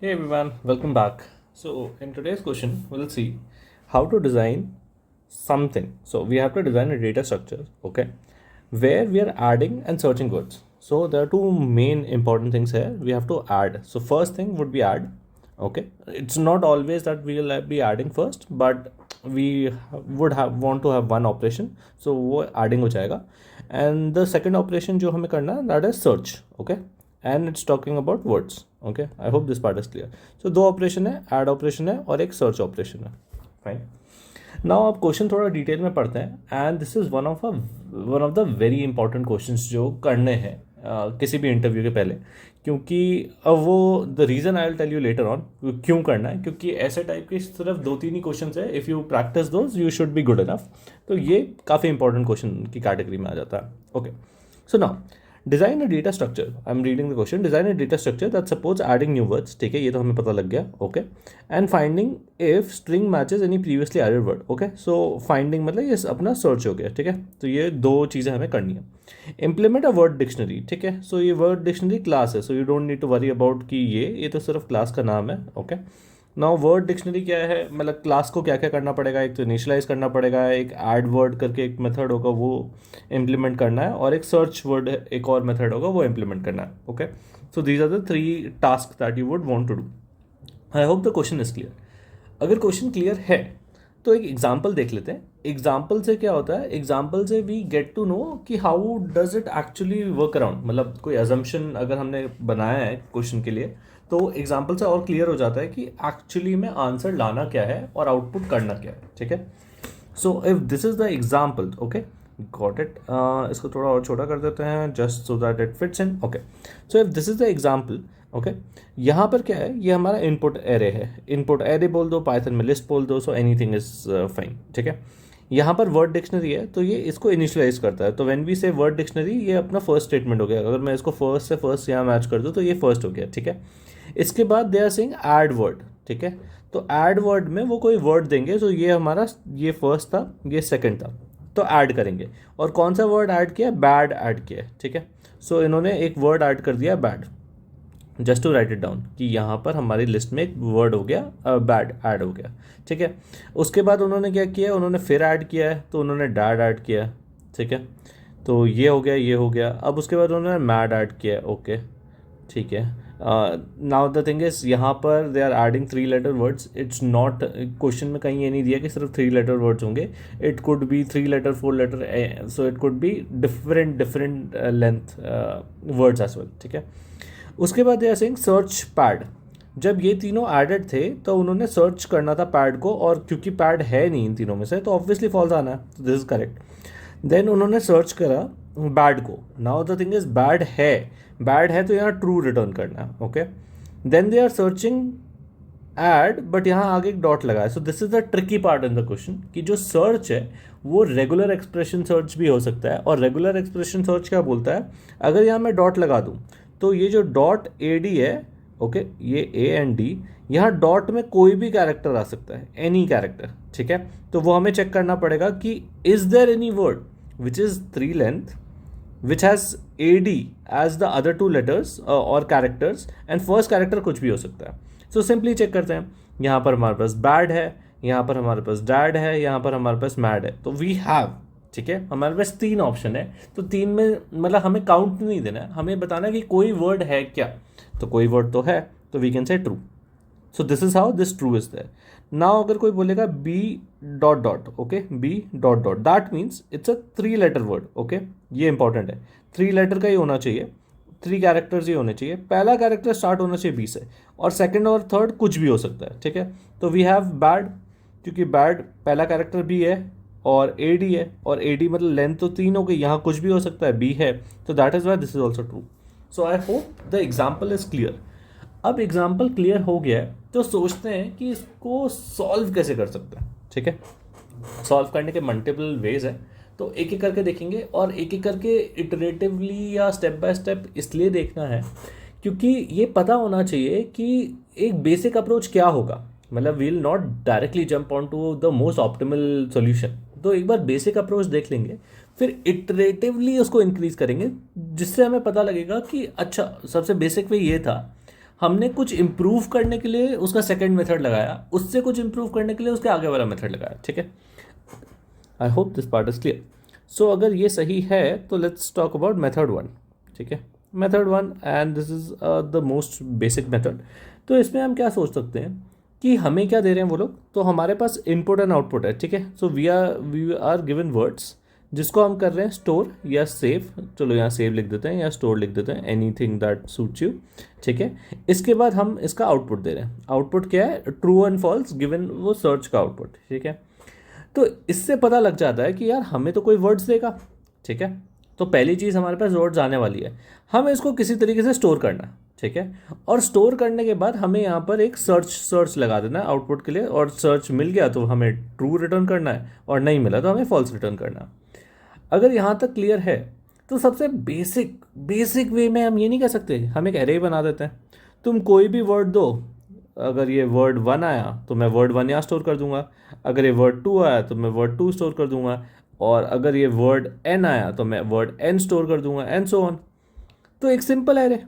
Hey everyone, welcome back. So, in today's question, we'll see how to design something. So, we have to design a data structure, okay, where we are adding and searching words. So, there are two main important things here. We have to add. So, first thing would be add, okay. It's not always that we will be adding first, but we would have want to have one operation. So, वो adding हो जाएगा. And the second operation जो हमें करना है, that is search, okay. And it's talking about words. Okay, I hope this part is clear. So दो operation है, add operation है और एक सर्च ऑपरेशन है. फाइन. नाउ आप क्वेश्चन थोड़ा डिटेल में पढ़ते हैं and this is one of the very important questions जो करने हैं किसी भी इंटरव्यू के पहले. क्योंकि अब वो the reason I will tell you later on क्यों करना है, क्योंकि ऐसे टाइप के सिर्फ दो तीन ही क्वेश्चन है. If you practice those you should be good enough. तो ये काफ़ी इंपॉर्टेंट क्वेश्चन की कैटेगरी में आ जाता है. Okay, so now design a data structure. I am reading the question. Design a data structure that supports adding new words. ठीक है, ये तो हमें पता लग गया. Okay, and finding if string matches any previously added word. Okay, so finding मतलब ये अपना सर्च हो गया. ठीक है, तो ये दो चीज़ें हमें करनी है. Implement a word dictionary. ठीक है, सो ये वर्ड डिक्शनरी क्लास है, so you don't need to worry about कि ये तो सिर्फ क्लास का नाम है. ओके, नाउ वर्ड डिक्शनरी क्या है, मतलब क्लास को क्या क्या करना पड़ेगा. एक तो इनिशियलाइज करना पड़ेगा, एक ऐड वर्ड करके एक मेथड होगा वो इम्प्लीमेंट करना है, और एक सर्च वर्ड एक और मेथड होगा वो इम्प्लीमेंट करना है. Okay, so these are the three task that you would want to do. I hope the question is clear. अगर क्वेश्चन क्लियर है तो एक एग्जाम्पल देख लेते हैं. एग्जाम्पल से क्या होता है, एग्जाम्पल से वी गेट टू नो कि how does it actually work around. मतलब कोई अजम्पशन अगर हमने बनाया है क्वेश्चन के लिए तो एग्जाम्पल से और क्लियर हो जाता है कि एक्चुअली में आंसर लाना क्या है और आउटपुट करना क्या है. ठीक है, so if this is the example. Okay, got it. इसको थोड़ा और छोटा कर देते हैं just so that it fits in. Okay, so if this is the example. Okay, यहाँ पर क्या है, ये हमारा इनपुट एरे है. इनपुट एरे बोल दो, पाइथन में लिस्ट बोल दो, सो एनीथिंग इज फाइन. ठीक है, यहाँ पर वर्ड डिक्शनरी है तो ये इसको इनिशियलाइज करता है. तो व्हेन वी से वर्ड डिक्शनरी, ये अपना फर्स्ट स्टेटमेंट हो गया. अगर मैं इसको फर्स्ट से फर्स्ट यहाँ मैच कर दूँ तो ये फर्स्ट हो गया. ठीक है, इसके बाद they are saying add word. ठीक है, तो ऐड वर्ड में वो कोई वर्ड देंगे. तो ये हमारा ये फर्स्ट था, ये सेकंड था, तो ऐड करेंगे. और कौन सा वर्ड ऐड किया, बैड ऐड किया. ठीक है, सो इन्होंने एक वर्ड ऐड कर दिया bad, just to write it down कि यहाँ पर हमारी लिस्ट में एक वर्ड हो गया बैड ऐड हो गया. ठीक है, उसके बाद उन्होंने क्या किया, उन्होंने फिर ऐड किया है, तो उन्होंने डैड ऐड किया. ठीक है, तो ये हो गया, ये हो गया. अब उसके बाद उन्होंने मैड ऐड किया. ओके, ठीक है. नाउ द थिंग इज यहाँ पर they are adding 3 letter words. It's not, question में कहीं ये नहीं दिया कि सिर्फ 3 लेटर वर्ड्स होंगे. It could be 3 letter 4 letter, so it could be different length words as well. ठीक है, उसके बाद they are saying search pad. जब ये तीनों एडेड थे तो उन्होंने सर्च करना था पैड को, और क्योंकि पैड है नहीं इन तीनों में से तो ऑब्वियसली फॉल्स आना है. तो दिस इज करेक्ट. देन उन्होंने सर्च करा बैड को. Now the thing is bad है तो यहाँ ट्रू रिटर्न करना है. Okay, then they are searching ad, but यहाँ आगे एक डॉट लगा है. So this is the tricky part in the question कि जो सर्च है वो रेगुलर एक्सप्रेशन सर्च भी हो सकता है. और रेगुलर एक्सप्रेशन सर्च क्या बोलता है, अगर यहाँ मैं डॉट लगा दूँ तो ये जो डॉट ए डी है, ओके, ये ए एंड डी, यहाँ डॉट में कोई भी कैरेक्टर आ सकता है, एनी कैरेक्टर. ठीक है, तो वो हमें चेक करना पड़ेगा कि is there any word which is 3 length which has A D as the other 2 letters और कैरेक्टर्स, एंड फर्स्ट कैरेक्टर कुछ भी हो सकता है. सो सिंपली चेक करते हैं. यहाँ पर हमारे पास बैड है, यहाँ पर हमारे पास डैड है, यहाँ पर हमारे पास मैड है. तो वी हैव, ठीक है, हमारे पास 3 ऑप्शन है. तो 3 में मतलब हमें काउंट नहीं देना है, हमें बताना है कि कोई वर्ड है क्या. तो कोई वर्ड तो है, तो we can say true. So this is how this true is there. Now अगर कोई बोलेगा B dot dot, okay, B dot dot, that means it's a 3 letter word. Okay, ये इंपॉर्टेंट है, 3 लेटर का ही होना चाहिए, 3 कैरेक्टर्स ही होने चाहिए. पहला कैरेक्टर स्टार्ट होना चाहिए बी से, और सेकंड और थर्ड कुछ भी हो सकता है. ठीक है, तो वी हैव बैड, क्योंकि बैड पहला कैरेक्टर बी है और ए डी है, और ए डी मतलब लेंथ तो 3 हो गई, यहाँ कुछ भी हो सकता है, बी है, तो that is why this is also true. So I hope the example is clear. अब एग्जाम्पल क्लियर हो गया है तो सोचते हैं कि इसको सॉल्व कैसे कर सकते हैं. ठीक है, सॉल्व करने के मल्टीपल वेज है, तो एक एक करके देखेंगे. और एक एक करके इटरेटिवली या स्टेप बाय स्टेप इसलिए देखना है क्योंकि ये पता होना चाहिए कि एक बेसिक अप्रोच क्या होगा. मतलब we will not directly jump on to the most optimal solution. तो एक बार बेसिक अप्रोच देख लेंगे, फिर इटरेटिवली उसको इंक्रीज करेंगे, जिससे हमें पता लगेगा कि अच्छा सबसे बेसिक वे ये था, हमने कुछ इम्प्रूव करने के लिए उसका सेकंड मेथड लगाया, उससे कुछ इम्प्रूव करने के लिए उसके आगे वाला मेथड लगाया, ठीक है। I hope this part is clear. So अगर ये सही है तो let's talk about method one, ठीक है। Method one, and this is the most basic method. तो इसमें हम क्या सोच सकते हैं कि हमें क्या दे रहे हैं वो लोग, तो हमारे पास इनपुट एंड आउटपुट है, ठीक है। So we are given words जिसको हम कर रहे हैं स्टोर या सेव, चलो यहाँ सेव लिख देते हैं या स्टोर लिख देते हैं, एनीथिंग दैट सूट्स यू, ठीक है। इसके बाद हम इसका आउटपुट दे रहे हैं। आउटपुट क्या है, ट्रू एंड फॉल्स गिवन वो सर्च का आउटपुट, ठीक है। तो इससे पता लग जाता है कि यार हमें तो कोई वर्ड्स देगा, ठीक है। तो पहली चीज़ हमारे पास वर्ड्स आने वाली है, हमें इसको किसी तरीके से स्टोर करना है, ठीक है। और स्टोर करने के बाद हमें यहाँ पर एक सर्च लगा देना है आउटपुट के लिए, और सर्च मिल गया तो हमें ट्रू रिटर्न करना है, और नहीं मिला तो हमें फॉल्स रिटर्न करना है। अगर यहाँ तक क्लियर है तो सबसे बेसिक वे में हम ये नहीं कह सकते, हम एक एरे बना देते हैं। तुम कोई भी वर्ड दो, अगर ये वर्ड 1 आया तो मैं वर्ड 1 यहाँ स्टोर कर दूंगा, अगर ये वर्ड 2 आया तो मैं वर्ड 2 स्टोर कर दूंगा, और अगर ये वर्ड n आया तो मैं वर्ड n स्टोर कर दूंगा, एंड सो ऑन। तो एक सिंपल एरे,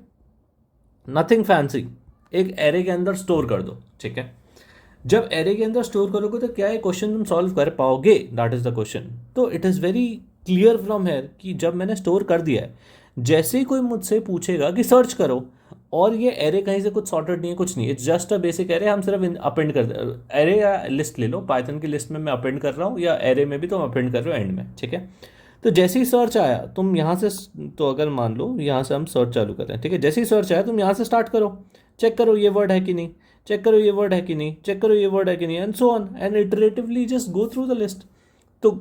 नथिंग फैंसी, एक एरे के अंदर स्टोर कर दो, ठीक है। जब एरे के अंदर स्टोर करोगे तो क्या ये क्वेश्चन तुम सॉल्व कर पाओगे, दैट इज द क्वेश्चन। तो it is very clear from here कि जब मैंने स्टोर कर दिया है, जैसे ही कोई मुझसे पूछेगा कि सर्च करो, और ये एरे कहीं से कुछ सॉर्टेड नहीं है, कुछ नहीं है, जस्ट अ बेसिक एरे, हम सिर्फ अपेंड कर दे, एरे या लिस्ट ले लो, पाइथन की लिस्ट में मैं अपेंड कर रहा हूँ, या एरे में भी तुम अपेंड कर रहे हो एंड में, ठीक है। तो जैसे ही सर्च आया तुम यहाँ से, तो अगर मान लो यहाँ से हम सर्च चालू करते हैं, ठीक है। जैसे ही सर्च आया तुम यहाँ से स्टार्ट करो, चेक करो ये वर्ड है कि नहीं, चेक करो ये वर्ड है कि नहीं, चेक करो ये वर्ड है कि नहीं, and so on, and iteratively just go through the list. तो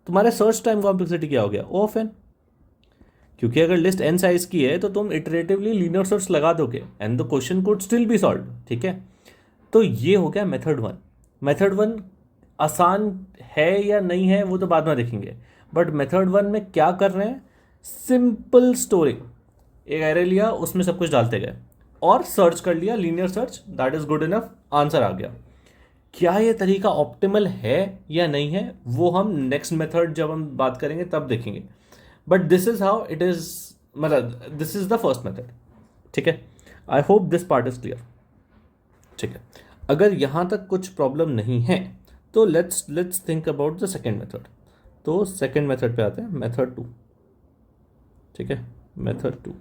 तुम्हारे सर्च टाइम कॉम्प्लेक्सिटी क्या हो गया, O ऑफ n, क्योंकि अगर लिस्ट n साइज की है तो तुम इटरेटिवली लीनियर सर्च लगा दोगे and the question could still be solve, ठीक है। तो ये हो गया मेथड वन। मेथड वन आसान है या नहीं है वो तो बाद में देखेंगे, बट मेथड वन में क्या कर रहे हैं, सिंपल स्टोरिंग, एक एरे लिया उसमें सब कुछ डालते गए और सर्च कर लिया, linear search, that is good enough, answer आ गया। क्या ये तरीका ऑप्टिमल है या नहीं है वो हम नेक्स्ट मेथड जब हम बात करेंगे तब देखेंगे, but this is how it is, मतलब this is the first method, ठीक है। I hope this part is clear, ठीक है। अगर यहाँ तक कुछ प्रॉब्लम नहीं है तो let's think about the second method. तो सेकेंड मेथड पे आते हैं, मेथड टू, ठीक है। Method two,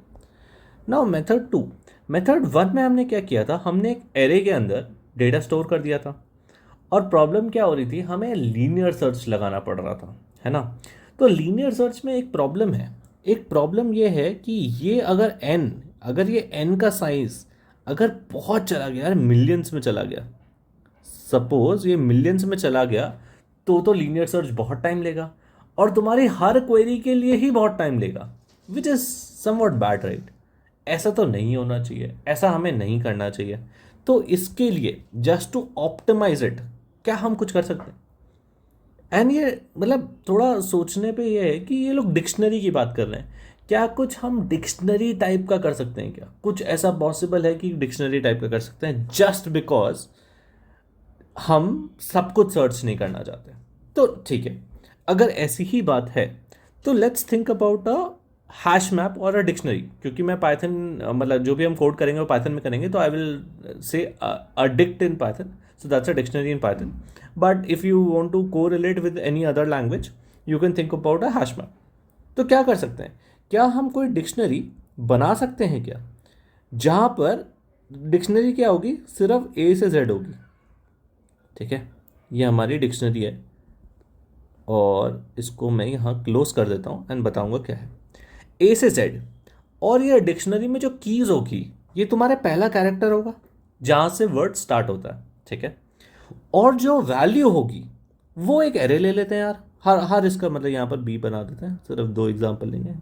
now method two, method one में हमने क्या किया था, हमने एक एरे के अंदर डेटा स्टोर कर दिया था, और प्रॉब्लम क्या हो रही थी, हमें लीनियर सर्च लगाना पड़ रहा था, है ना। तो लीनियर सर्च में एक प्रॉब्लम है, एक प्रॉब्लम ये है कि ये अगर ये n का साइज अगर बहुत चला गया, यार मिलियंस में चला गया, सपोज ये मिलियंस में चला गया, तो लीनियर सर्च बहुत टाइम लेगा, और तुम्हारी हर क्वेरी के लिए ही बहुत टाइम लेगा, which is somewhat bad, right. ऐसा तो नहीं होना चाहिए, ऐसा हमें नहीं करना चाहिए। तो इसके लिए जस्ट टू ऑप्टिमाइज इट, क्या हम कुछ कर सकते हैं, एंड ये मतलब थोड़ा सोचने पे ये है कि ये लोग डिक्शनरी की बात कर रहे हैं, क्या कुछ हम डिक्शनरी टाइप का कर सकते हैं, क्या कुछ ऐसा पॉसिबल है कि डिक्शनरी टाइप का कर सकते हैं, जस्ट बिकॉज हम सब कुछ सर्च नहीं करना चाहते। तो ठीक है, अगर ऐसी ही बात है तो let's think about a hash map और अ डिक्शनरी, क्योंकि मैं पाइथन, मतलब जो भी हम कोड करेंगे वो पाइथन में करेंगे, तो I will say a dict in Python, so that's a dictionary in Python. But if you want to correlate with any other language, you can think about a hash map. तो क्या कर सकते हैं, क्या हम कोई डिक्शनरी बना सकते हैं क्या, जहाँ पर डिक्शनरी क्या होगी, सिर्फ A से Z होगी, ठीक है। ये हमारी डिक्शनरी है, और इसको मैं यहाँ क्लोज कर देता हूँ एंड बताऊँगा क्या है, A से Z, और ये डिक्शनरी में जो कीज होगी ये तुम्हारे पहला कैरेक्टर होगा जहाँ से वर्ड स्टार्ट होता है, ठीक है। और जो वैल्यू होगी वो एक एरे ले लेते हैं यार, हर इसका मतलब यहाँ पर बी बना देते हैं, सिर्फ 2 एग्जांपल लेंगे,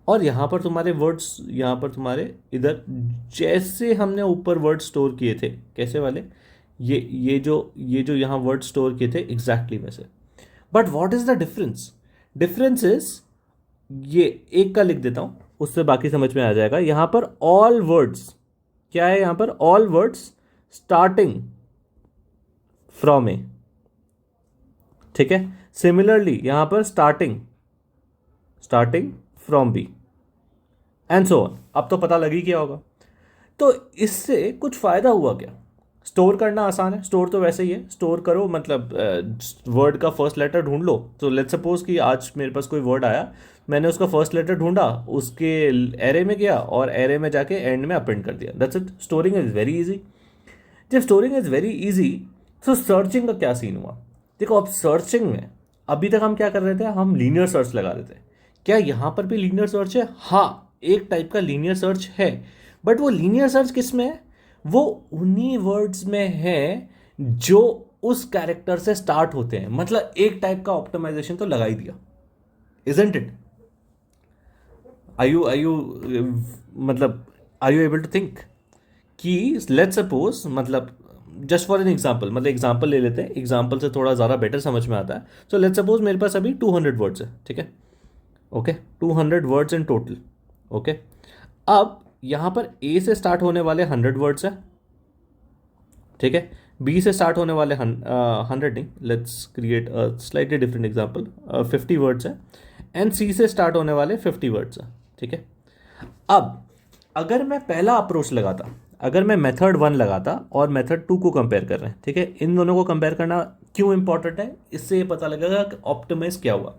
और यहाँ पर तुम्हारे वर्ड्स, यहाँ पर तुम्हारे इधर जैसे हमने ऊपर वर्ड स्टोर किए थे, कैसे वाले, ये जो यहाँ वर्ड स्टोर किए थे एग्जैक्टली वैसे। But what is the difference, difference is, ये एक का लिख देता हूँ, उससे बाकी समझ में आ जाएगा। यहाँ पर ऑल वर्ड्स क्या है, यहाँ पर all words starting from A, ठीक है। सिमिलरली यहां पर starting from B, and so on. अब तो पता लग ही क्या होगा। तो इससे कुछ फ़ायदा हुआ क्या? स्टोर करना आसान है, स्टोर तो वैसे ही है, स्टोर करो मतलब वर्ड का फर्स्ट लेटर ढूंढ लो। तो लेट्स सपोज कि आज मेरे पास कोई वर्ड आया, मैंने उसका फर्स्ट लेटर ढूंढा, उसके एरे में गया और एरे में जाके एंड में अपेंड कर दिया, that's it. Storing is very easy. जब स्टोरिंग इज़ वेरी इजी, तो सर्चिंग का क्या सीन हुआ? देखो, अब सर्चिंग में अभी तक हम क्या कर रहे थे, हम लीनियर सर्च लगा रहे थे। क्या यहाँ पर भी लीनियर सर्च है? हाँ, एक टाइप का लीनियर सर्च है, बट वो लीनियर सर्च किस में है? वो उन्हीं वर्ड्स में है जो उस कैरेक्टर से स्टार्ट होते हैं। मतलब एक टाइप का ऑप्टिमाइजेशन तो लगा ही दिया, इजंट इट? आयु मतलब are you able to think कि लेट्स सपोज, मतलब जस्ट फॉर एन एग्जाम्पल, मतलब एग्जाम्पल ले लेते हैं, एग्जाम्पल से थोड़ा ज़्यादा बेटर समझ में आता है। सो लेट्स सपोज मेरे पास अभी 200 वर्ड्स है, ठीक है, okay, 200 words in total, okay. अब यहाँ पर ए से स्टार्ट होने वाले 100 वर्ड्स है, ठीक है, बी से स्टार्ट होने वाले 100 नहीं, let's create a slightly different example, 50 words है, एंड सी से स्टार्ट होने वाले 50 वर्ड्स है, ठीक है। अब अगर मैं पहला अप्रोच लगाता, अगर मैं मेथड 1 लगाता और मेथड 2 को कंपेयर कर रहे हैं, ठीक है, इन दोनों को कंपेयर करना क्यों इंपॉर्टेंट है? इससे ये पता लगेगा कि ऑप्टिमाइज क्या हुआ।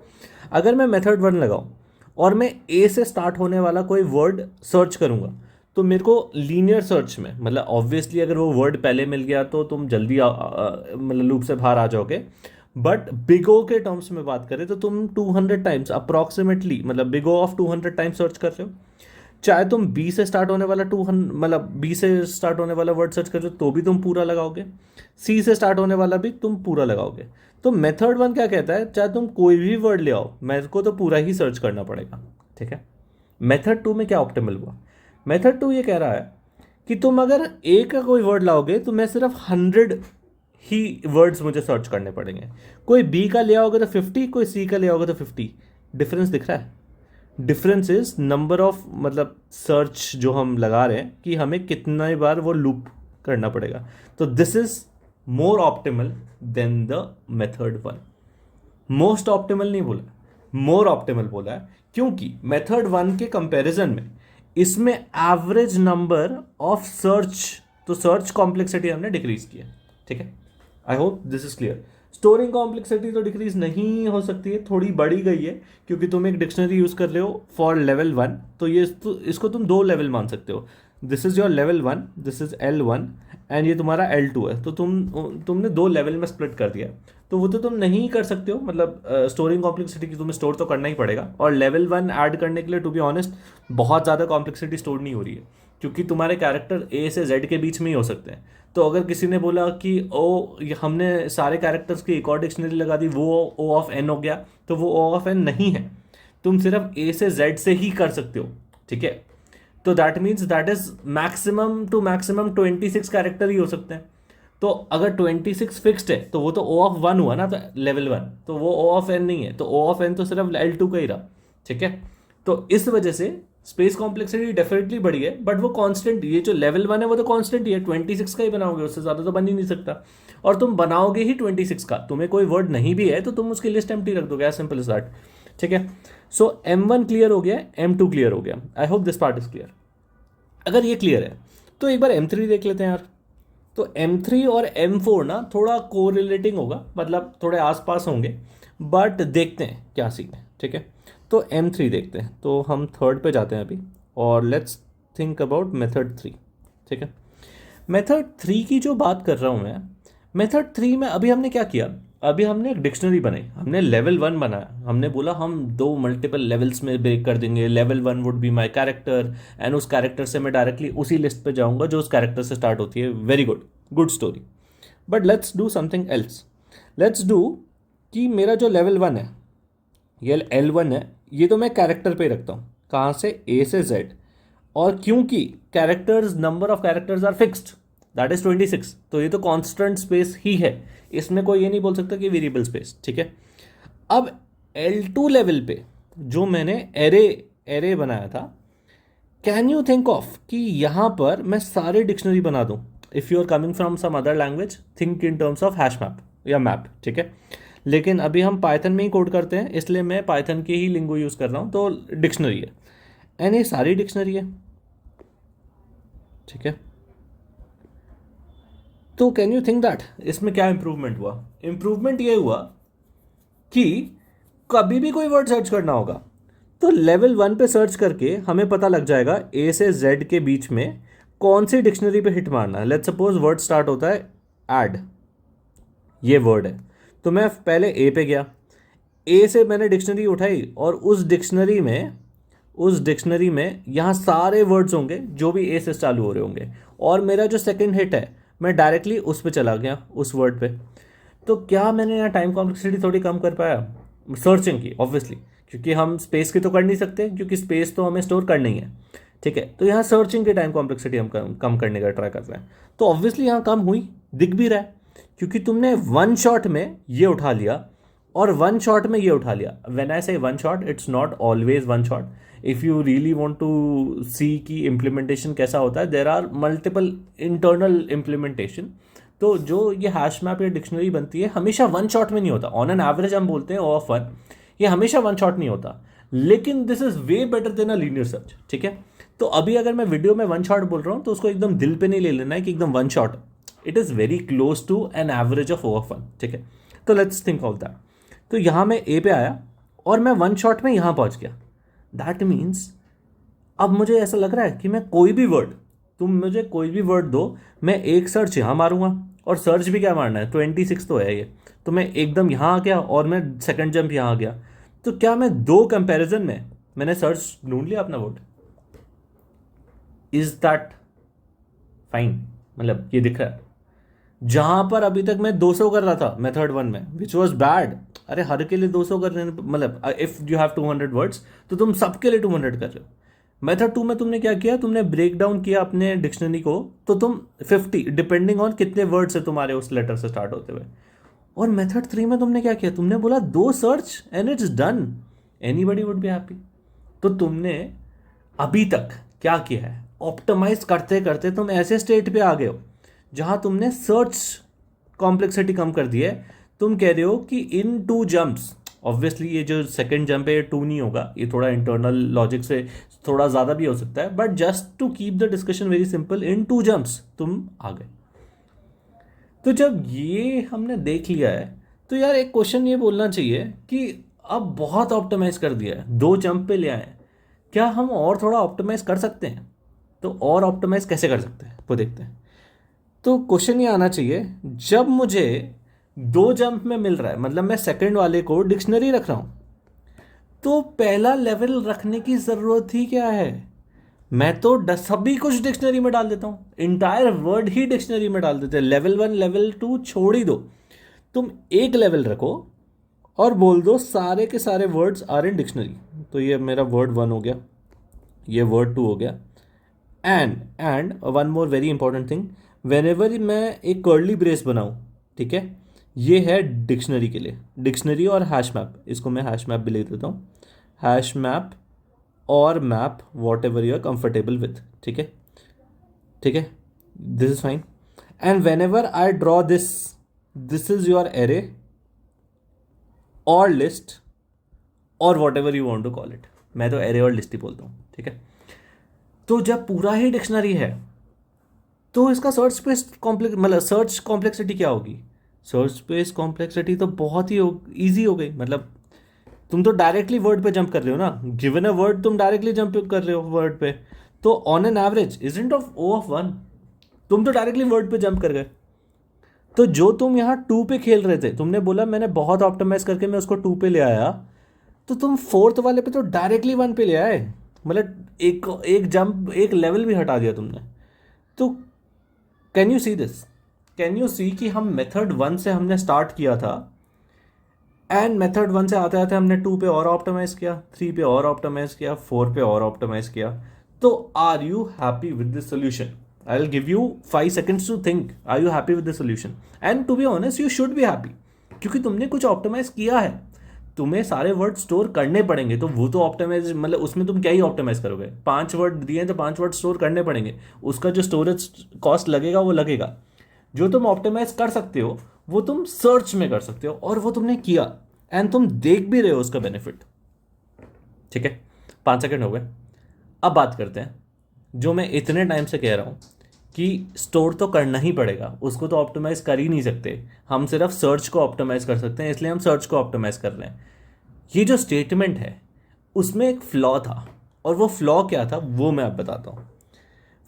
अगर मैं मेथड 1 लगाऊं और मैं ए से स्टार्ट होने वाला कोई वर्ड सर्च करूंगा, तो मेरे को लीनियर सर्च में, मतलब ऑब्वियसली अगर वो वर्ड पहले मिल गया तो तुम जल्दी मतलब लूप से बाहर आ जाओगे। बट बिग ओ के टर्म्स में बात करें तो तुम 200 टाइम्स अप्रॉक्सीमेटली, मतलब big O of 200 times search कर रहे हो। चाहे तुम बी से स्टार्ट होने वाला 200, मतलब बी से स्टार्ट होने वाला वर्ड सर्च कर रहे हो तो भी तुम पूरा लगाओगे, सी से स्टार्ट होने वाला भी तुम पूरा लगाओगे। तो मेथड 1 क्या कहता है, चाहे तुम कोई भी वर्ड ले आओ, मेरे को तो पूरा ही सर्च करना पड़ेगा, ठीक है। मेथड 2 में क्या ऑप्टिमल हुआ? मेथड 2 ये कह रहा है कि तुम अगर ए का कोई वर्ड लाओगे तो मैं सिर्फ 100 ही वर्ड्स मुझे सर्च करने पड़ेंगे। कोई बी का ले आओगे तो 50, कोई सी का ले आओगे तो 50। डिफरेंस दिख रहा है? डिफरेंस इज नंबर ऑफ, मतलब सर्च जो हम लगा रहे हैं कि हमें कितना बार वो लूप करना पड़ेगा। तो this is more optimal than the method 1। Most optimal नहीं बोला, मोर ऑप्टिमल बोला है, क्योंकि मेथड 1 के कंपैरिजन में इसमें एवरेज नंबर ऑफ सर्च, तो सर्च कॉम्प्लेक्सिटी हमने डिक्रीज किया, ठीक है। I hope this is clear. Storing complexity तो डिक्रीज नहीं हो सकती है, थोड़ी बढ़ी गई है, क्योंकि तुम एक डिक्शनरी यूज कर रहे हो फॉर लेवल 1, तो ये तो इसको तुम 2 लेवल मान सकते हो। This is your level 1, this is L1, and ये तुम्हारा L2 है। तो तुमने 2 लेवल में स्प्लिट कर दिया, तो वो तो तुम नहीं कर सकते हो, मतलब स्टोरिंग कॉम्प्लेक्सिटी की तुम्हें स्टोर तो करना ही पड़ेगा। और लेवल 1 ऐड करने के लिए टू बी ऑनेस्ट बहुत ज़्यादा कॉम्प्लेक्सिटी स्टोर नहीं हो रही है, क्योंकि तुम्हारे कैरेक्टर ए से जेड के बीच में ही हो सकते हैं। तो अगर किसी ने बोला कि हमने सारे कैरेक्टर्स की एक और डिक्शनरी लगा दी, वो O ऑफ N हो गया, तो वो O ऑफ N नहीं है, तुम सिर्फ ए से जेड से ही कर सकते हो, ठीक है। तो that means that is maximum to maximum 26 character ही हो सकते हैं। तो अगर 26 फिक्स्ड है तो वो तो O ऑफ 1 हुआ ना, तो लेवल 1, तो वो O ऑफ N नहीं है, तो O ऑफ N तो सिर्फ L2 का ही रहा, ठीक है। तो इस वजह से स्पेस कॉम्प्लेक्सिटी डेफिनेटली बढ़ी है, बट वो कांस्टेंट, ये जो लेवल 1 है वो तो कांस्टेंट ही है, 26 का ही बनाओगे, उससे ज़्यादा तो बन ही नहीं सकता। और तुम बनाओगे ही 26 का, तुम्हें कोई वर्ड नहीं भी है तो तुम उसकी लिस्ट एम्प्टी रख दोगे, एज सिंपल एज दैट, ठीक है। सो M1 क्लियर हो गया, M2 क्लियर हो गया। आई hope this part is clear. अगर ये क्लियर है तो एक बार M3 देख लेते हैं यार। तो M3 और M4 ना थोड़ा कोरिलेटिंग होगा, मतलब थोड़े आसपास होंगे, बट देखते हैं क्या सीन है, ठीक है। तो M3 देखते हैं, तो हम थर्ड पे जाते हैं अभी, और लेट्स थिंक अबाउट मेथड 3, ठीक है। मेथड 3 की जो बात कर रहा हूँ मैं, मेथड 3 में अभी हमने क्या किया, अभी हमने एक डिक्शनरी बनाई, हमने लेवल 1 बनाया, हमने बोला हम 2 मल्टीपल लेवल्स में ब्रेक कर देंगे, level 1 would be my character, and उस कैरेक्टर से मैं डायरेक्टली उसी लिस्ट पे जाऊंगा जो उस कैरेक्टर से स्टार्ट होती है। Very good, good story. But let's do something else. Let's do कि मेरा जो लेवल 1 है, ये L1 है, ये तो मैं कैरेक्टर पे रखता हूँ, कहाँ से, A से Z, और क्योंकि characters, number of characters are fixed, that is 26, तो ये तो कांस्टेंट स्पेस ही है, इसमें कोई ये नहीं बोल सकता कि वेरिएबल स्पेस, ठीक है। अब L2 लेवल पे जो मैंने एरे बनाया था, कैन यू थिंक ऑफ कि यहाँ पर मैं सारे डिक्शनरी बना दूँ। If you are coming from some other language, think in terms of hash map या मैप, ठीक है। लेकिन अभी हम पाइथन में ही कोड करते हैं, इसलिए मैं पाइथन की ही लिंगो यूज़ कर रहा हूँ, तो डिक्शनरी है, एंड ये सारी डिक्शनरी है, ठीक है। तो कैन यू थिंक दैट इसमें क्या इंप्रूवमेंट हुआ? इंप्रूवमेंट ये हुआ कि कभी भी कोई वर्ड सर्च करना होगा तो लेवल 1 पे सर्च करके हमें पता लग जाएगा ए से जेड के बीच में कौन सी डिक्शनरी पे हिट मारना है। लेट्स सपोज वर्ड स्टार्ट होता है एड, ये वर्ड है, तो मैं पहले ए पे गया, ए से मैंने डिक्शनरी उठाई और उस डिक्शनरी में यहाँ सारे वर्ड्स होंगे जो भी ए से चालू हो रहे होंगे, और मेरा जो सेकंड हिट है मैं डायरेक्टली उस पे चला गया, उस वर्ड पे। तो क्या मैंने यहाँ टाइम कॉम्प्लेक्सिटी थोड़ी कम कर पाया सर्चिंग की? ऑब्वियसली, क्योंकि हम स्पेस की तो कर नहीं सकते, क्योंकि स्पेस तो हमें स्टोर करनी है। ठीक है, तो यहाँ सर्चिंग की टाइम कॉम्प्लेक्सिटी हम कम करने का ट्राई कर रहे हैं, तो ऑब्वियसली यहाँ कम हुई, दिख भी रहा है, क्योंकि तुमने वन शॉट में ये उठा लिया और वन शॉट में ये उठा लिया। When I say one shot, it's not always one shot. If you really want to see कि इम्प्लीमेंटेशन कैसा होता है, there are multiple internal implementation. तो जो ये हैश मैप या डिक्शनरी बनती है हमेशा वन शॉट में नहीं होता। ऑन एन एवरेज हम बोलते हैं ऑफ वन, ये हमेशा वन शॉट नहीं होता, लेकिन this is way better than a linear search. ठीक है, तो अभी अगर मैं वीडियो में वन शॉट बोल रहा हूँ तो उसको एकदम दिल पे नहीं ले लेना है कि एकदम one shot, it is very close to an average of of one. ठीक है, तो लेट्स थिंक ऑफ दैट। तो यहाँ मैं ए पे आया और मैं वन शॉट में यहाँ पहुँच गया। दैट मीन्स अब मुझे ऐसा लग रहा है कि मैं कोई भी वर्ड, तुम मुझे कोई भी वर्ड दो, मैं एक सर्च यहाँ मारूंगा, और सर्च भी क्या मारना है, 26 तो है ये, तो मैं एकदम यहाँ आ गया और मैं सेकंड जंप यहाँ आ गया। तो क्या मैं दो कंपैरिजन में मैंने सर्च ढूंढ लिया अपना वर्ड? Is that fine? मतलब ये दिख रहा है जहां पर अभी तक मैं 200 कर रहा था मेथड 1 में, विच वॉज बैड। अरे हर के लिए 200 कर रहे हैं, मतलब इफ यू हैव 200 वर्ड्स तो तुम सबके लिए 200 कर रहे हो। मेथड 2 में तुमने क्या किया, तुमने ब्रेक डाउन किया अपने डिक्शनरी को, तो तुम 50 डिपेंडिंग ऑन कितने वर्ड्स है तुम्हारे उस लेटर से स्टार्ट होते हुए। और मेथड 3 में तुमने क्या किया, तुमने बोला 2 search and it's done, anybody would be happy. तो तुमने अभी तक क्या किया है, ऑप्टिमाइज करते करते तुम ऐसे स्टेट पे आ गए हो जहां तुमने सर्च कॉम्प्लेक्सिटी कम कर दी है। तुम कह रहे हो कि इन 2 जंप्स, ऑब्वियसली ये जो सेकंड जंप है 2 नहीं होगा, ये थोड़ा इंटरनल लॉजिक से थोड़ा ज़्यादा भी हो सकता है, but just to keep the discussion very simple, in 2 jumps तुम आ गए। तो जब ये हमने देख लिया है तो यार एक क्वेश्चन ये बोलना चाहिए कि अब बहुत ऑप्टिमाइज कर दिया है, 2 जंप पे ले आए हैं, क्या हम और थोड़ा ऑप्टिमाइज कर सकते हैं? तो और ऑप्टिमाइज कैसे कर सकते हैं वो देखते हैं। तो क्वेश्चन ये आना चाहिए, जब मुझे 2 जंप में मिल रहा है, मतलब मैं सेकंड वाले को डिक्शनरी रख रहा हूं, तो पहला लेवल रखने की जरूरत ही क्या है? मैं तो सभी कुछ डिक्शनरी में डाल देता हूं, इंटायर वर्ड ही डिक्शनरी में डाल देते हैं। लेवल 1 लेवल 2 छोड़ ही दो, तुम एक लेवल रखो और बोल दो सारे के सारे वर्ड्स आर इन डिक्शनरी। तो ये मेरा वर्ड 1 हो गया, ये वर्ड 2 हो गया। And one more very important thing, when ever मैं एक कर्ली ब्रेस बनाऊं, ठीक है, ये है डिक्शनरी के लिए, डिक्शनरी और हैश मैप, इसको मैं हैश मैप भी लिख देता हूँ, हैश मैप और map whatever you are comfortable with. ठीक है, ठीक है, this is fine. And whenever I draw this is your array और लिस्ट और whatever you want to call it, मैं तो एरे और लिस्ट ही बोलता हूँ। ठीक है, तो जब पूरा ही डिक्शनरी है तो इसका सर्च स्पेस कॉम्प्लेक्स, मतलब सर्च कॉम्प्लेक्सिटी क्या होगी? सर्च स्पेस कॉम्प्लेक्सिटी तो बहुत ही ईजी हो गई। मतलब तुम तो डायरेक्टली वर्ड पे जंप कर रहे हो ना, गिवन अ वर्ड तुम डायरेक्टली जंप कर रहे हो वर्ड पे, तो on an average isn't of O of 1, तुम तो डायरेक्टली वर्ड पे जंप कर गए। तो जो तुम यहाँ 2 पे खेल रहे थे, तुमने बोला मैंने बहुत ऑप्टिमाइज करके मैं उसको 2 पे ले आया, तो तुम 4th वाले पे तो डायरेक्टली 1 पे ले आए, मतलब एक जंप, एक लेवल भी हटा दिया तुमने। तो can you see this, can you see कि हम मेथड 1 से हमने स्टार्ट किया था, एंड मेथड 1 से आते आते हमने 2 पे और ऑप्टिमाइज किया, 3 पे और ऑप्टिमाइज किया, 4 पे और ऑप्टिमाइज किया। तो are you happy with this solution? I will give you 5 seconds to think, are you happy with this solution? And to be honest you should be happy, क्योंकि तुमने कुछ ऑप्टिमाइज किया है, तुम्हें सारे वर्ड स्टोर करने पड़ेंगे, तो वो तो ऑप्टिमाइज, मतलब उसमें तुम क्या ही ऑप्टिमाइज करोगे? 5 वर्ड दिए तो 5 वर्ड स्टोर करने पड़ेंगे, उसका जो स्टोरेज कॉस्ट लगेगा वो लगेगा। जो तुम ऑप्टिमाइज कर सकते हो वो तुम सर्च में कर सकते हो, और वो तुमने किया, एंड तुम देख भी रहे हो उसका बेनिफिट। ठीक है, 5 सेकंड हो गए। अब बात करते हैं जो मैं इतने टाइम से कह रहा हूं कि स्टोर तो करना ही पड़ेगा, उसको तो ऑप्टिमाइज कर ही नहीं सकते, हम सिर्फ सर्च को ऑप्टिमाइज कर सकते हैं, इसलिए हम सर्च को ऑप्टिमाइज कर रहे हैं। ये जो स्टेटमेंट है उसमें एक फ्लॉ था, और वो फ्लॉ क्या था वो मैं अब बताता हूँ।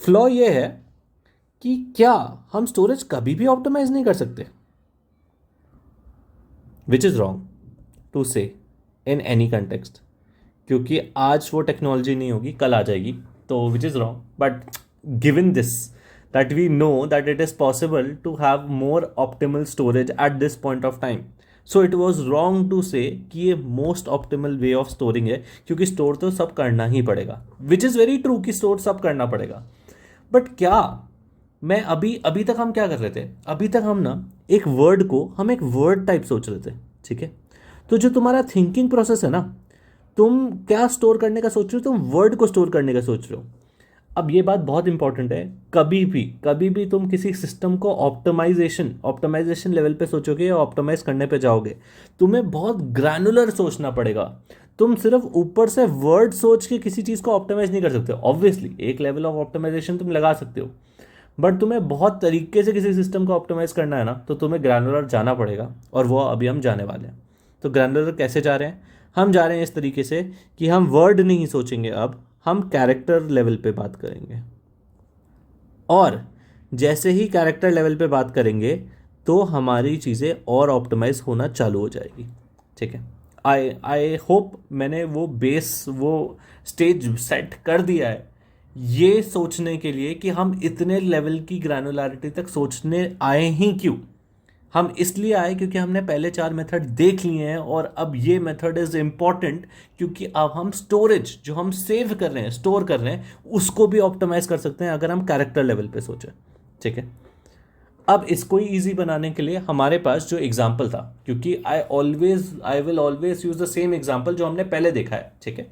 फ्लॉ ये है कि क्या हम स्टोरेज कभी भी ऑप्टिमाइज नहीं कर सकते, विच इज़ रॉन्ग टू से इन एनी कंटेक्स्ट, क्योंकि आज वो टेक्नोलॉजी नहीं होगी, कल आ जाएगी, तो which is wrong. But given this that we know that it is possible to have more optimal storage at this point of time, so it was wrong to say कि ये most optimal way of storing है, क्योंकि store तो सब करना ही पड़ेगा, which is very true कि स्टोर सब करना पड़ेगा। बट क्या मैं अभी अभी तक हम क्या कर रहे थे, अभी तक हम ना एक वर्ड को हम एक वर्ड टाइप सोच रहे थे, ठीक है। तो जो तुम्हारा थिंकिंग प्रोसेस है ना, तुम क्या स्टोर करने का सोच रहे हो, तुम वर्ड को स्टोर करने का सोच रहे हो। अब ये बात बहुत इंपॉर्टेंट है, कभी भी तुम किसी सिस्टम को ऑप्टिमाइजेशन लेवल पे सोचोगे या ऑप्टिमाइज करने पे जाओगे, तुम्हें बहुत ग्रैनुलर सोचना पड़ेगा। तुम सिर्फ ऊपर से वर्ड सोच के किसी चीज़ को ऑप्टिमाइज नहीं कर सकते। ऑब्वियसली एक लेवल ऑफ ऑप्टिमाइजेशन तुम लगा सकते हो, बट तुम्हें बहुत तरीके से किसी सिस्टम को ऑप्टिमाइज करना है ना, तो तुम्हें ग्रैनुलर जाना पड़ेगा, और वो अभी हम जाने वाले हैं। तो ग्रैनुलर कैसे जा रहे हैं, हम जा रहे हैं इस तरीके से कि हम वर्ड नहीं सोचेंगे, अब हम कैरेक्टर लेवल पे बात करेंगे, और जैसे ही कैरेक्टर लेवल पे बात करेंगे तो हमारी चीज़ें और ऑप्टिमाइज होना चालू हो जाएगी, ठीक है। आई होप मैंने वो स्टेज सेट कर दिया है ये सोचने के लिए कि हम इतने लेवल की ग्रैनुलरिटी तक सोचने आए ही क्यों। हम इसलिए आए क्योंकि हमने पहले 4 मेथड देख लिए हैं, और अब ये मेथड इज़ इम्पॉर्टेंट, क्योंकि अब हम स्टोरेज जो हम सेव कर रहे हैं, स्टोर कर रहे हैं, उसको भी ऑप्टिमाइज कर सकते हैं अगर हम कैरेक्टर लेवल पे सोचें, ठीक है। अब इसको ही ईजी बनाने के लिए हमारे पास जो एग्जाम्पल था, क्योंकि I will always use the same example जो हमने पहले देखा है, ठीक है।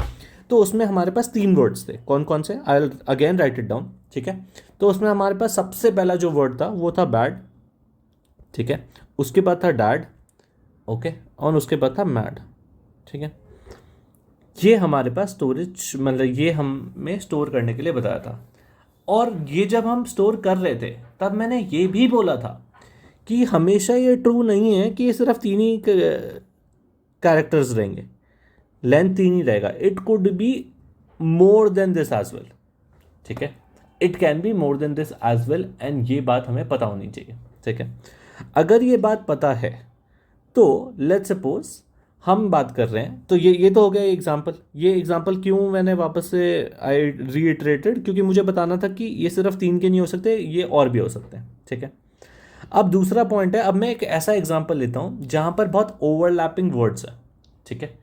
तो उसमें हमारे पास 3 वर्ड्स थे, कौन कौन से, I will again right it down, ठीक है। तो उसमें हमारे पास सबसे पहला जो वर्ड था वो था बैड, ठीक है। उसके बाद था डैड, ओके, और उसके बाद था मैड, ठीक है। ये हमारे पास स्टोरेज, मतलब ये हमें स्टोर करने के लिए बताया था। और ये जब हम स्टोर कर रहे थे तब मैंने ये भी बोला था कि हमेशा ये ट्रू नहीं है कि ये सिर्फ 3 ही कैरेक्टर्स रहेंगे, लेंथ 3 ही रहेगा, it could be more than this as well, ठीक है। It can be more than this as well, and ये बात हमें पता होनी चाहिए, ठीक है। अगर ये बात पता है तो लेट्स सपोज हम बात कर रहे हैं, तो ये तो हो गया एग्जाम्पल। ये एग्जाम्पल क्यों मैंने वापस से आई रीइटरेटेड, क्योंकि मुझे बताना था कि ये सिर्फ 3 के नहीं हो सकते, ये और भी हो सकते हैं, ठीक है। अब दूसरा पॉइंट है, अब मैं एक ऐसा एग्जाम्पल लेता हूँ जहाँ पर बहुत ओवरलैपिंग वर्ड्स है, ठीक है।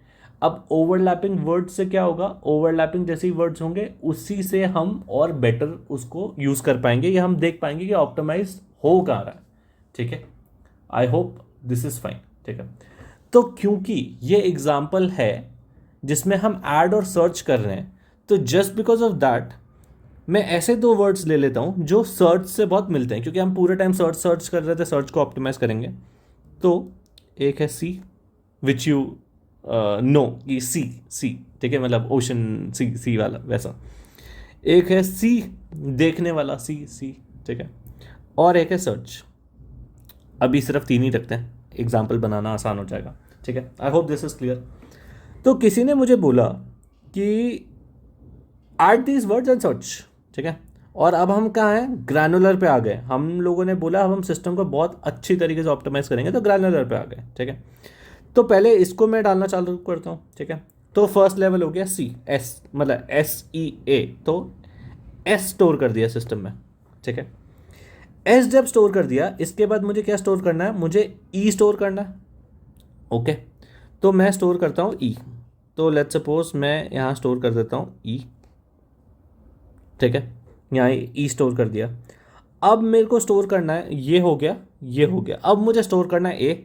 अब ओवरलैपिंग वर्ड्स से क्या होगा, ओवरलैपिंग जैसे ही वर्ड्स होंगे उसी से हम और बेटर उसको यूज़ कर पाएंगे, या हम देख पाएंगे कि ऑप्टिमाइज हो कहाँ रहा है, ठीक है। I hope this is fine, ठीक है। तो क्योंकि ये एग्जाम्पल है जिसमें हम ऐड और सर्च कर रहे हैं, तो जस्ट बिकॉज ऑफ दैट मैं ऐसे 2 वर्ड्स ले लेता हूँ जो सर्च से बहुत मिलते हैं, क्योंकि हम पूरे टाइम सर्च कर रहे थे, सर्च को ऑप्टिमाइज करेंगे। तो एक है सी, विच यू नो कि सी, ठीक है, मतलब ओशन सी वाला वैसा। एक है सी देखने वाला सी, ठीक है, और एक है सर्च। अभी सिर्फ 3 ही रखते हैं, एग्जाम्पल बनाना आसान हो जाएगा, ठीक है। I hope this is clear. तो किसी ने मुझे बोला कि add these words and search, ठीक है। और अब हम कहाँ हैं, ग्रैनुलर पे आ गए। हम लोगों ने बोला अब हम सिस्टम को बहुत अच्छी तरीके से ऑप्टिमाइज करेंगे, तो ग्रैनुलर पे आ गए, ठीक है। तो पहले इसको मैं डालना चालू करता हूँ, ठीक है। तो फर्स्ट लेवल हो गया सी, एस मतलब SEA, तो एस स्टोर कर दिया सिस्टम में, ठीक है। एस जब स्टोर कर दिया, इसके बाद मुझे क्या स्टोर करना है, मुझे ई स्टोर करना है, ओके। तो मैं स्टोर करता हूँ ई, तो लेट्स सपोज मैं यहाँ स्टोर कर देता हूँ ई, ठीक है। यहाँ ई स्टोर कर दिया। अब मेरे को स्टोर करना है, ये हो गया, ये हो गया। अब मुझे स्टोर करना है ए,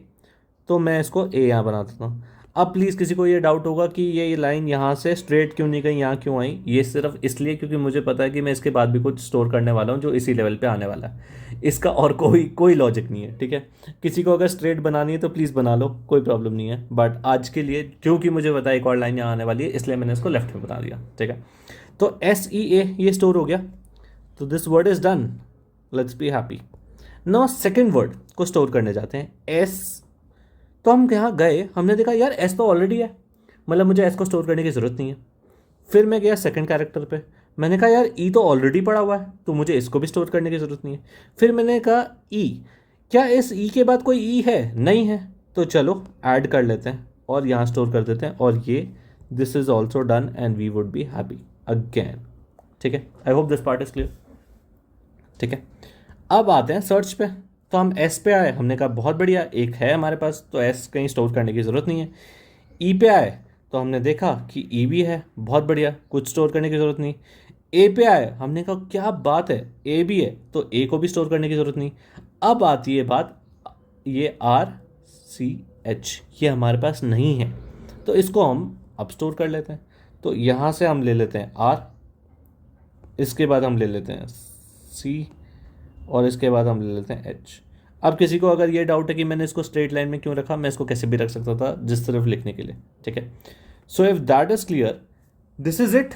तो मैं इसको ए यहाँ बना देता हूँ। अब प्लीज़ किसी को ये डाउट होगा कि ये लाइन यहाँ से स्ट्रेट क्यों नहीं गई, यहाँ क्यों आई, ये सिर्फ इसलिए क्योंकि मुझे पता है कि मैं इसके बाद भी कुछ स्टोर करने वाला हूँ जो इसी लेवल पे आने वाला है। इसका और कोई लॉजिक नहीं है, ठीक है। किसी को अगर स्ट्रेट बनानी है तो प्लीज़ बना लो, कोई प्रॉब्लम नहीं है, बट आज के लिए क्योंकि मुझे पता है एक और लाइन यहाँ आने वाली है, इसलिए मैंने इसको लेफ्ट में बना दिया, ठीक है। तो SEA ये स्टोर हो गया, तो this word is done. Let's be happy. Now second word को स्टोर करने जाते हैं, एस। तो हम यहाँ गए, हमने देखा यार एस तो ऑलरेडी है, मतलब मुझे एस को स्टोर करने की ज़रूरत नहीं है। फिर मैं गया सेकंड कैरेक्टर पे, मैंने कहा यार ई तो ऑलरेडी पड़ा हुआ है, तो मुझे इसको भी स्टोर करने की ज़रूरत नहीं है। फिर मैंने कहा ई, क्या इस ई के बाद कोई ई है? नहीं है, तो चलो ऐड कर लेते हैं और यहाँ स्टोर कर देते हैं, और ये this is also done and we would be happy again. ठीक है, I hope this part is clear. ठीक है, अब आते हैं सर्च पे। तो हम एस पे आए, हमने कहा बहुत बढ़िया, एक है हमारे पास, तो एस कहीं स्टोर करने की ज़रूरत नहीं है। ई पे आए तो हमने देखा कि ई भी है, बहुत बढ़िया, कुछ स्टोर करने की ज़रूरत नहीं। ए पे आए, हमने कहा क्या बात है, ए भी है, तो ए को भी स्टोर करने की ज़रूरत नहीं। अब आती है बात, ये आर सी एच, ये हमारे पास नहीं है, तो इसको हम अब स्टोर कर लेते हैं। तो यहाँ से हम ले लेते हैं आर, इसके बाद हम ले लेते हैं सी, और इसके बाद हम ले लेते हैं एच। अब किसी को अगर ये डाउट है कि मैंने इसको स्ट्रेट लाइन में क्यों रखा, मैं इसको कैसे भी रख सकता था जिस तरफ लिखने के लिए। ठीक है, so if that is clear, this is it.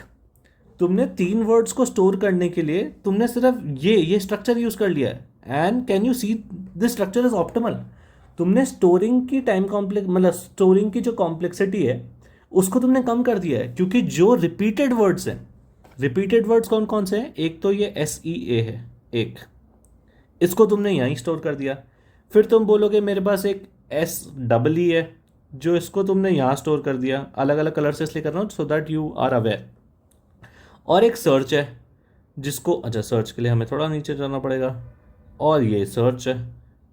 तुमने 3 वर्ड्स को स्टोर करने के लिए तुमने सिर्फ ये स्ट्रक्चर यूज कर लिया है, and can you see this structure is optimal. तुमने स्टोरिंग की टाइम कॉम्प्लेक्स, मतलब स्टोरिंग की जो कॉम्प्लेक्सिटी है उसको तुमने कम कर दिया है, क्योंकि जो रिपीटेड वर्ड्स हैं, रिपीटेड वर्ड्स कौन कौन से हैं, एक तो ये एस ई ए है, एक इसको तुमने यहीं स्टोर कर दिया। फिर तुम बोलोगे मेरे पास एक एस डबल ई है, जो इसको तुमने यहाँ स्टोर कर दिया, अलग अलग कलर से इसलिए कर रहा हूँ so that you are aware. और एक सर्च है जिसको, अच्छा सर्च के लिए हमें थोड़ा नीचे जाना पड़ेगा, और ये सर्च है,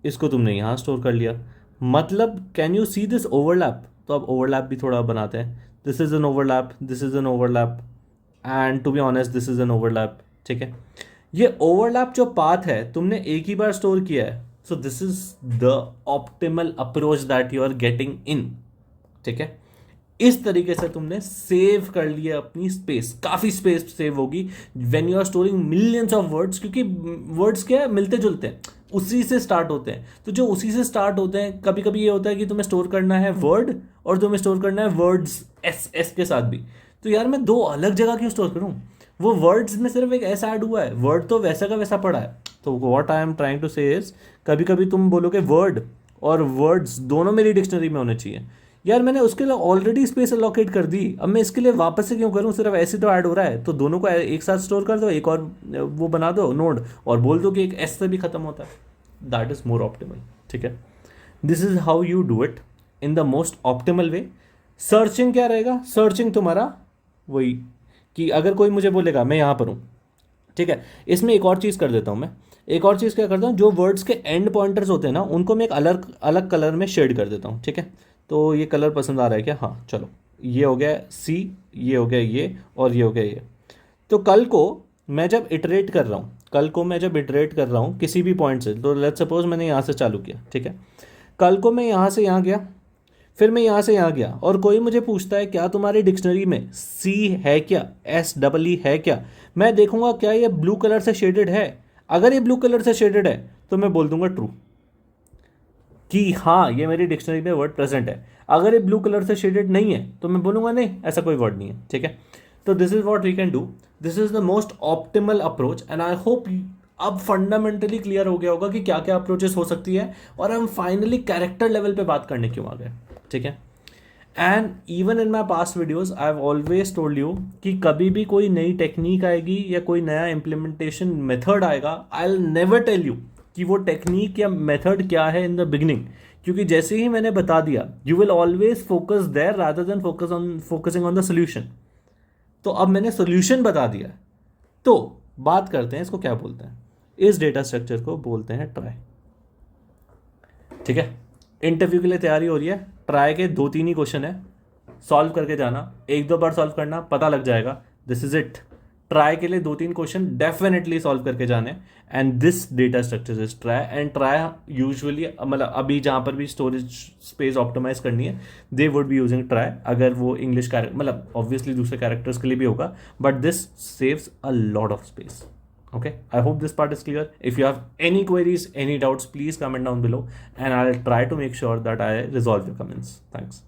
इसको तुमने यहाँ स्टोर कर लिया। मतलब can you see this overlap? तो अब ओवरलैप भी थोड़ा बनाते हैं, this is an overlap, this is an overlap, and to be honest this is an overlap. ठीक है, ये ओवरलैप जो पाथ है तुमने एक ही बार स्टोर किया है, so this is the optimal approach that you are getting in. ठीक है, इस तरीके से तुमने सेव कर लिया अपनी स्पेस, काफी स्पेस सेव होगी when you are storing millions of words, क्योंकि वर्ड्स क्या है, मिलते जुलते हैं, उसी से स्टार्ट होते हैं। तो जो उसी से स्टार्ट होते हैं, कभी कभी ये होता है कि तुम्हें स्टोर करना है वर्ड और तुम्हें स्टोर करना है वर्ड्स एस एस के साथ भी, तो यार मैं 2 अलग जगह क्यों स्टोर करूं? वो वर्ड्स में सिर्फ एक एस ऐड हुआ है, वर्ड तो वैसा का वैसा पड़ा है। तो what I am trying to say is, कभी कभी तुम बोलोगे वर्ड और वर्ड्स दोनों मेरी डिक्शनरी में होने चाहिए, यार मैंने उसके लिए ऑलरेडी स्पेस अलोकेट कर दी, अब मैं इसके लिए वापस से क्यों करूं, सिर्फ ऐसे तो ऐड हो रहा है, तो दोनों को एक साथ स्टोर कर दो, एक और वो बना दो नोड, और बोल दो कि एक एस से भी खत्म होता है, दैट इज मोर ऑप्टिमल। ठीक है, this is how you do it in the most optimal way. Searching क्या रहेगा, सर्चिंग तुम्हारा वही कि अगर कोई मुझे बोलेगा मैं यहाँ पर हूँ, ठीक है, इसमें एक और चीज़ कर देता हूँ मैं, एक और चीज़ क्या करता हूँ, जो वर्ड्स के एंड पॉइंटर्स होते हैं ना उनको मैं एक अलग अलग कलर में शेड कर देता हूँ। ठीक है, तो ये कलर पसंद आ रहा है क्या? हाँ चलो, ये हो गया सी, ये हो गया ये, और ये हो गया ये। तो कल को मैं जब इटरेट कर रहा हूँ, कल को मैं जब इटरेट कर रहा हूँ किसी भी पॉइंट से, तो लेट्स सपोज मैंने यहाँ से चालू किया, ठीक है, कल को मैं यहाँ से यहाँ गया, फिर मैं यहाँ से यहाँ गया, और कोई मुझे पूछता है क्या तुम्हारी डिक्शनरी में सी है क्या, एस डबल ई है क्या, मैं देखूंगा क्या ये ब्लू कलर से शेडेड है। अगर ये ब्लू कलर से शेडेड है तो मैं बोल दूंगा ट्रू कि हाँ ये मेरी डिक्शनरी में वर्ड प्रेजेंट है। अगर ये ब्लू कलर से शेडेड नहीं है तो मैं बोलूंगा नहीं, ऐसा कोई वर्ड नहीं है। ठीक है, तो this is what we can do, this is the most optimal approach, and I hope अब फंडामेंटली क्लियर हो गया होगा कि क्या क्या अप्रोचेस हो सकती है, और हम फाइनली कैरेक्टर लेवल पे बात करने क्यों आ गए। ठीक है, and even in my past videos I have always told you कि कभी भी कोई नई टेक्निक आएगी या कोई नया इम्प्लीमेंटेशन मेथड आएगा, I will never tell you कि वो टेक्निक या मेथड क्या है इन द बिगिनिंग, क्योंकि जैसे ही मैंने बता दिया you will always focus there rather than focusing on the solution. तो अब मैंने सोल्यूशन बता दिया, तो बात करते हैं इसको क्या बोलते हैं। इस डेटा स्ट्रक्चर को बोलते हैं ट्राई। ठीक है, इंटरव्यू के लिए तैयारी हो रही है, ट्राई के 2-3 ही क्वेश्चन है, सॉल्व करके जाना, 1-2 बार सॉल्व करना, पता लग जाएगा। दिस इज इट, ट्राई के लिए 2-3 क्वेश्चन डेफिनेटली सॉल्व करके जाने, and this data structure is try. And try usually, मतलब अभी जहाँ पर भी स्टोरेज स्पेस ऑप्टिमाइज करनी है they would be using try. अगर वो इंग्लिश कैरेक्टर, मतलब ऑब्वियसली दूसरे कैरेक्टर्स के लिए भी होगा, but this saves a lot of space. Okay, I hope this part is clear. If you have any queries, any doubts, please comment down below and I'll try to make sure that I resolve your comments. Thanks.